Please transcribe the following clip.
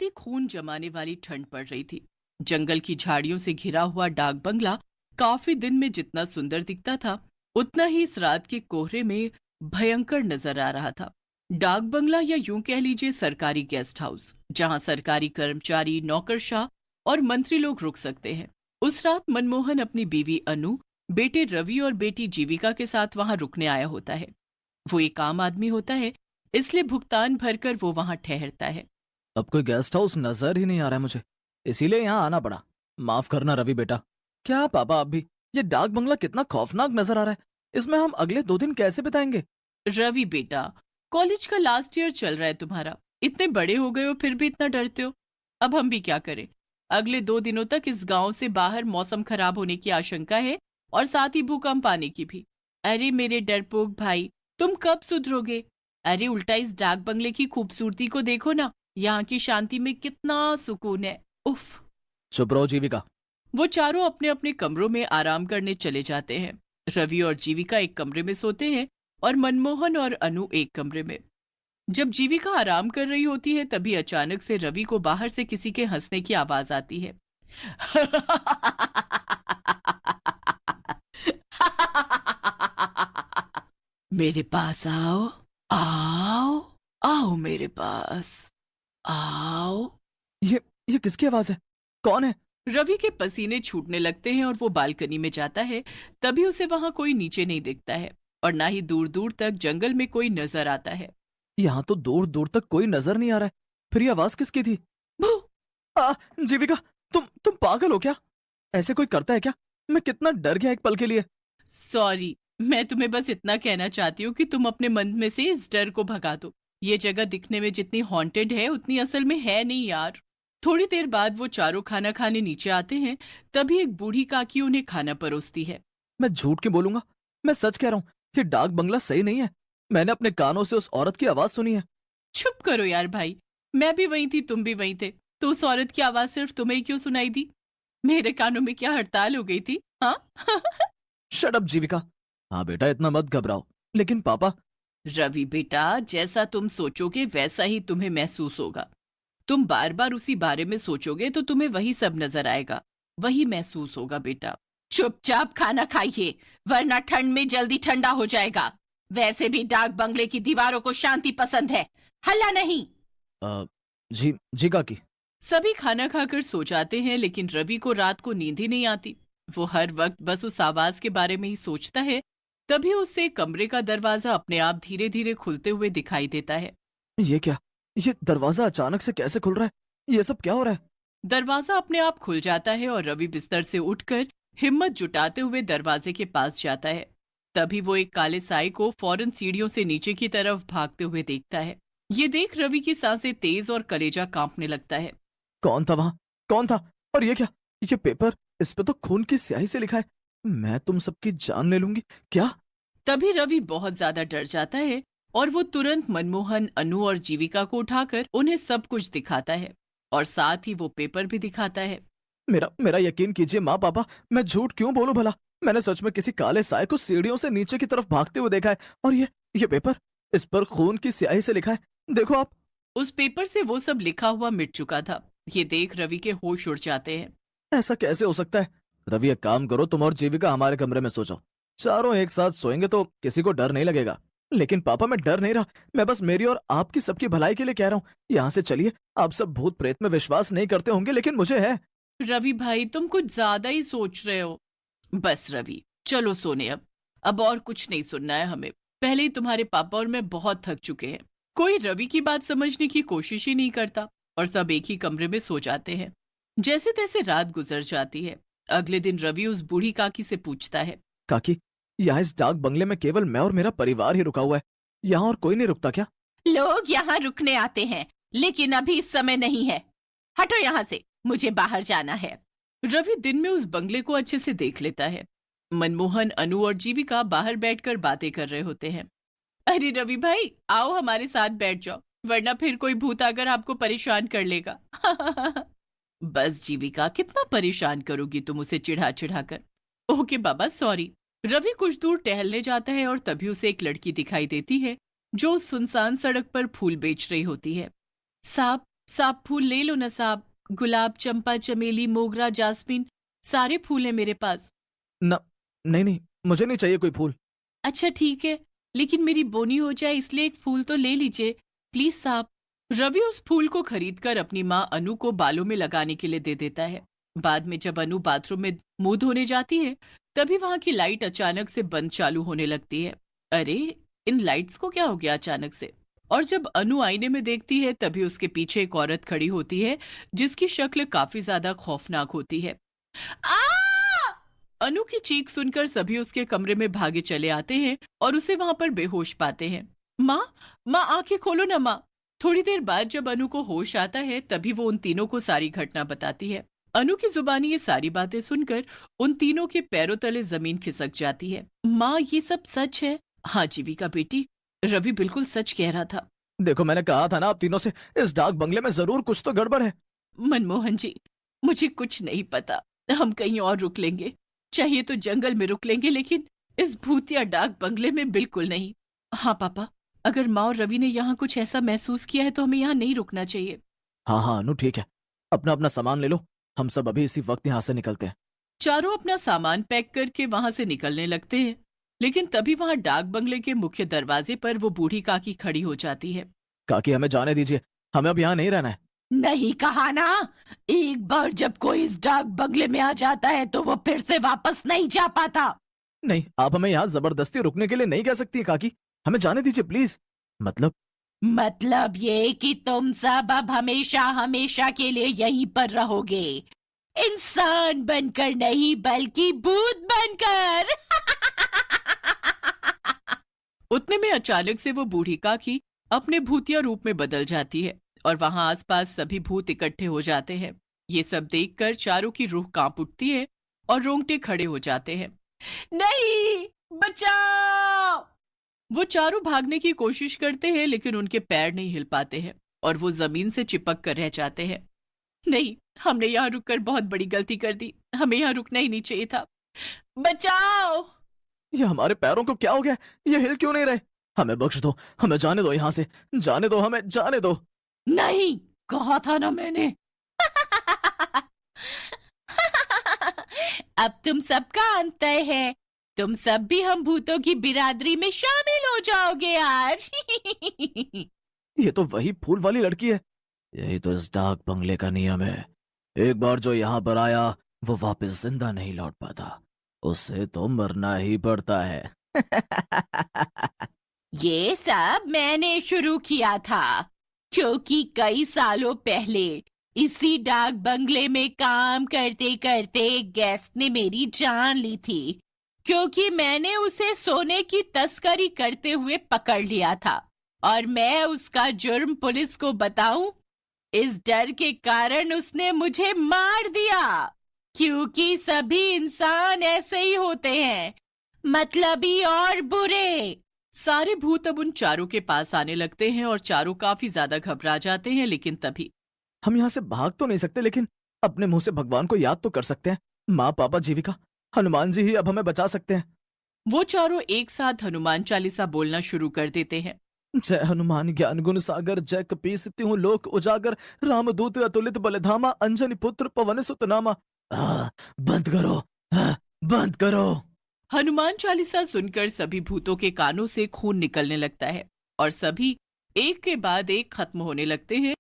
रातें खून जमाने वाली ठंड पड़ रही थी। जंगल की झाड़ियों से घिरा हुआ डाक बंगला काफी दिन में जितना सुंदर दिखता था, उतना ही इस रात के कोहरे में भयंकर नजर आ रहा था। डाक बंगला या यूं कह लीजिए सरकारी गेस्ट हाउस, जहां सरकारी कर्मचारी, नौकरशाह और मंत्री लोग रुक सकते हैं। उस रात मनमोहन अपनी बीवी अनु, बेटे रवि और बेटी जीविका के साथ वहां रुकने आया होता है। वो एक आम आदमी होता है, इसलिए भुगतान भरकर वो वहां ठहरता है। अब कोई गेस्ट हाउस नजर ही नहीं आ रहा है मुझे, इसीलिए यहाँ आना पड़ा। माफ करना रवि बेटा। क्या पापा आप भी? ये डाक बंगला कितना खौफनाक नजर आ रहा है। इसमें हम अगले 2 दिन कैसे बिताएंगे? रवि बेटा, कॉलेज का लास्ट ईयर चल रहा है तुम्हारा। इतने बड़े हो गए हो फिर भी इतना डरते हो। अब हम भी क्या करें। अगले 2 दिनों तक इस गांव से बाहर मौसम खराब होने की आशंका है, और साथ ही भूकंप आने की भी। अरे मेरे डरपोक भाई, तुम कब सुधरोगे। अरे उल्टा इस डाक बंगले की खूबसूरती को देखो ना, यहाँ की शांति में कितना सुकून है। उफ। चुप रहो जीविका। वो चारों अपने अपने कमरों में आराम करने चले जाते हैं। रवि और जीविका एक कमरे में सोते हैं और मनमोहन और अनु एक कमरे में। जब जीविका आराम कर रही होती है, तभी अचानक से रवि को बाहर से किसी के हंसने की आवाज आती है। मेरे पास आओ, आओ, आओ मेरे पास, आओ। ये ये किसकी आवाज है? कौन है? रवि के पसीने छूटने लगते हैं और वो बालकनी में जाता है। तभी उसे वहां कोई नीचे नहीं दिखता है, और ना ही दूर दूर तक जंगल में कोई नजर आता है। यहाँ तो दूर दूर तक कोई नजर नहीं आ रहा है। फिर ये आवाज किसकी थी? भू। जीविका, तुम पागल हो क्या? ऐसे कोई करता है क्या? मैं कितना डर गया एक पल के लिए। सॉरी, मैं तुम्हें बस इतना कहना चाहती हूँ कि तुम अपने मन में से इस डर को भगा दो। ये जगह दिखने में जितनी हॉन्टेड है, उतनी असल में है नहीं यार। थोड़ी देर बाद वो चारों खाना खाने नीचे आते हैं। तभी एक बूढ़ी काकी उन्हें खाना परोसती है। मैं झूठ क्यों बोलूंगा? मैं सच कह रहा हूँ। ये डाक बंगला सही नहीं है। मैंने अपने कानों से उस औरत की आवाज सुनी है। चुप करो यार भाई, मैं भी वही थी, तुम भी वही थे, तो उस औरत की आवाज सिर्फ तुम्हें ही क्यों सुनाई दी। मेरे कानों में क्या हड़ताल हो गई थी, हाँ? शट अप जीविका। हाँ बेटा, इतना मत घबराओ। लेकिन पापा। रवि बेटा, जैसा तुम सोचोगे वैसा ही तुम्हें महसूस होगा। तुम बार बार उसी बारे में सोचोगे तो तुम्हें वही सब नजर आएगा, वही महसूस होगा बेटा। चुपचाप खाना खाइए, वरना ठंड में जल्दी ठंडा हो जाएगा। वैसे भी डाक बंगले की दीवारों को शांति पसंद है, हल्ला नहीं। अ, जी जी काकी। सभी खाना खाकर सो जाते हैं, लेकिन रवि को रात को नींद ही नहीं आती। वो हर वक्त बस उस आवाज के बारे में ही सोचता है। तभी उससे कमरे का दरवाजा अपने आप धीरे धीरे खुलते हुए दिखाई देता है। ये क्या? ये दरवाजा अचानक से कैसे खुल रहा है? ये सब क्या हो रहा है? दरवाजा अपने आप खुल जाता है और रवि बिस्तर से उठकर हिम्मत जुटाते हुए दरवाजे के पास जाता है। तभी वो एक काले साए को फौरन सीढ़ियों से नीचे की तरफ भागते हुए देखता है। ये देख रवि की सांसें तेज और कलेजा कांपने लगता है। कौन था वहां? कौन था? और ये क्या? ये पेपर, इस पे तो खून की स्याही से लिखा है, मैं तुम सबकी जान ले लूंगी। क्या? तभी रवि बहुत ज्यादा डर जाता है और वो तुरंत मनमोहन, अनु और जीविका को उठाकर उन्हें सब कुछ दिखाता है, और साथ ही वो पेपर भी दिखाता है। मेरा मेरा यकीन कीजिए माँ पापा, मैं झूठ क्यों बोलूं भला? मैंने सच में किसी काले साए को सीढ़ियों से नीचे की तरफ भागते हुए देखा है। और ये पेपर, इस पर खून की स्याही से लिखा है, देखो आप। उस पेपर से वो सब लिखा हुआ मिट चुका था। ये देख रवि के होश उड़ जाते हैं। ऐसा कैसे हो सकता है? रवि एक काम करो, तुम और जीविका हमारे कमरे में सो जाओ। चारों एक साथ सोएंगे तो किसी को डर नहीं लगेगा। लेकिन पापा, मैं डर नहीं रहा। मैं बस मेरी और आपकी सबकी भलाई के लिए कह रहा हूँ। यहाँ से चलिए। आप सब भूत प्रेत में विश्वास नहीं करते होंगे, लेकिन मुझे है। रवि भाई, तुम कुछ ज्यादा ही सोच रहे हो। बस रवि, चलो सोने अब और कुछ नहीं सुनना है हमें। पहले ही तुम्हारे पापा और मैं बहुत थक चुके हैं। कोई रवि की बात समझने की कोशिश ही नहीं करता, और सब एक ही कमरे में सो जाते हैं। जैसे तैसे रात गुजर जाती है। अगले दिन रवि उस बूढ़ी काकी से पूछता है। काकी, यहाँ इस डाक बंगले में केवल मैं और मेरा परिवार ही रुका हुआ है। यहाँ और कोई नहीं रुकता क्या? लोग यहाँ रुकने आते हैं, लेकिन अभी इस समय नहीं है। हटो यहाँ से, मुझे बाहर जाना है। रवि दिन में उस बंगले को अच्छे से देख लेता है। मनमोहन, अनु और जीविका बाहर बैठकर बातें कर रहे होते हैं। अरे रवि भाई, आओ हमारे साथ बैठ जाओ, वरना फिर कोई भूत आकर आपको परेशान कर लेगा। बस जीविका, कितना परेशान करोगी तुम उसे चिढ़ा चिढ़ा कर। ओके बाबा, सॉरी। रवि कुछ दूर टहलने जाता है और तभी उसे एक लड़की दिखाई देती है, जो उस सुनसान सड़क पर फूल बेच रही होती है। साहब, साहब फूल ले लो ना साहब, गुलाब, चंपा, चमेली, मोगरा, जास्मीन, सारे फूल हैं मेरे पास। न नहीं नहीं, मुझे नहीं चाहिए कोई फूल। अच्छा ठीक है, लेकिन मेरी बोनी हो जाए इसलिए एक फूल तो ले लीजिए प्लीज साहब। रवि उस फूल को खरीदकर अपनी माँ अनु को बालों में लगाने के लिए दे देता है। बाद में जब अनु बाथरूम में मुंह धोने जाती है, तभी वहां की लाइट अचानक से बंद चालू होने लगती है। अरे, इन लाइट्स को क्या हो गया अचानक से? और जब अनु आईने में देखती है, तभी उसके पीछे एक औरत खड़ी होती है जिसकी शक्ल काफी ज्यादा खौफनाक होती है। आ! अनु की चीख सुनकर सभी उसके कमरे में भागे चले आते हैं और उसे वहां पर बेहोश पाते हैं। माँ, माँ आंखें खोलो ना माँ। थोड़ी देर बाद जब अनु को होश आता है, तभी वो उन तीनों को सारी घटना बताती है। अनु की जुबानी ये सारी बातें सुनकर उन तीनों के पैरों तले जमीन खिसक जाती है। माँ, ये सब सच है? हाँ जीविका बेटी, रवि बिल्कुल सच कह रहा था। देखो, मैंने कहा था ना आप तीनों से, इस डाक बंगले में जरूर कुछ तो गड़बड़ है। मनमोहन जी, मुझे कुछ नहीं पता, हम कहीं और रुक लेंगे, चाहिए तो जंगल में रुक लेंगे, लेकिन इस भूतिया डाक बंगले में बिल्कुल नहीं। हाँ पापा, अगर माँ और रवि ने यहाँ कुछ ऐसा महसूस किया है तो हमें यहाँ नहीं रुकना चाहिए। हाँ हाँ अनु, ठीक है, अपना अपना सामान ले लो, हम सब अभी इसी वक्त यहाँ से निकलते हैं। चारों अपना सामान पैक करके वहां से निकलने लगते हैं, लेकिन तभी वहां डाक बंगले के मुख्य दरवाजे पर वो बूढ़ी काकी खड़ी हो जाती है। काकी, हमें जाने दीजिए, हमें अब यहाँ नहीं रहना है। नहीं कहा ना, एक बार जब कोई इस डाक बंगले में आ जाता है तो वो फिर से वापस नहीं जा पाता। नहीं, आप हमें यहाँ जबरदस्ती रुकने के लिए नहीं कह सकती काकी, हमें जाने दीजिए प्लीज। मतलब ये कि तुम सब अब हमेशा हमेशा के लिए यहीं पर रहोगे, इंसान बनकर नहीं बल्कि भूत बनकर। उतने में अचानक से वो बूढ़ी काकी अपने भूतिया रूप में बदल जाती है और वहां आसपास सभी भूत इकट्ठे हो जाते हैं। ये सब देखकर चारों की रूह कांप उठती है और रोंगटे खड़े हो जाते हैं। नहीं, बचाओ! वो चारों भागने की कोशिश करते हैं, लेकिन उनके पैर नहीं हिल पाते हैं और वो जमीन से चिपक कर रह जाते हैं। नहीं, हमने यहाँ रुककर बहुत बड़ी गलती कर दी, हमें यहाँ रुकना ही नहीं चाहिए था। बचाओ! ये हमारे पैरों को क्या हो गया, ये हिल क्यों नहीं रहे? हमें बख्श दो, हमें जाने दो यहाँ से, जाने दो, हमें जाने दो। नहीं, कहा था ना मैंने। अब तुम सबका अंत तय है, तुम सब भी हम भूतों की बिरादरी में शामिल हो जाओगे आज। ये तो वही फूल वाली लड़की है। यही तो इस डाक बंगले का नियम है, एक बार जो यहाँ पर आया वो वापस जिंदा नहीं लौट पाता, उससे तो मरना ही पड़ता है। ये सब मैंने शुरू किया था, क्योंकि कई सालों पहले इसी डाक बंगले में काम करते करते एक गेस्ट ने मेरी जान ली थी, क्योंकि मैंने उसे सोने की तस्करी करते हुए पकड़ लिया था और मैं उसका जुर्म पुलिस को बताऊं, इस डर के कारण उसने मुझे मार दिया, क्योंकि सभी इंसान ऐसे ही होते हैं, मतलबी और बुरे। सारे भूत अब उन चारों के पास आने लगते हैं और चारों काफी ज्यादा घबरा जाते हैं, लेकिन तभी हम यहाँ से भाग तो नहीं सकते, लेकिन अपने मुंह से भगवान को याद तो कर सकते हैं। माँ, पापा, जीविका, हनुमान जी ही अब हमें बचा सकते हैं। वो चारों एक साथ हनुमान चालीसा बोलना शुरू कर देते हैं। जय हनुमान ज्ञान गुण सागर, जय कपीस तिहु लोक उजागर, रामदूत अतुलित बलधामा, अंजनी पुत्र पवन सुत नामा। बंद करो, बंद करो। हनुमान चालीसा सुनकर सभी भूतों के कानों से खून निकलने लगता है और सभी एक के बाद एक खत्म होने लगते हैं।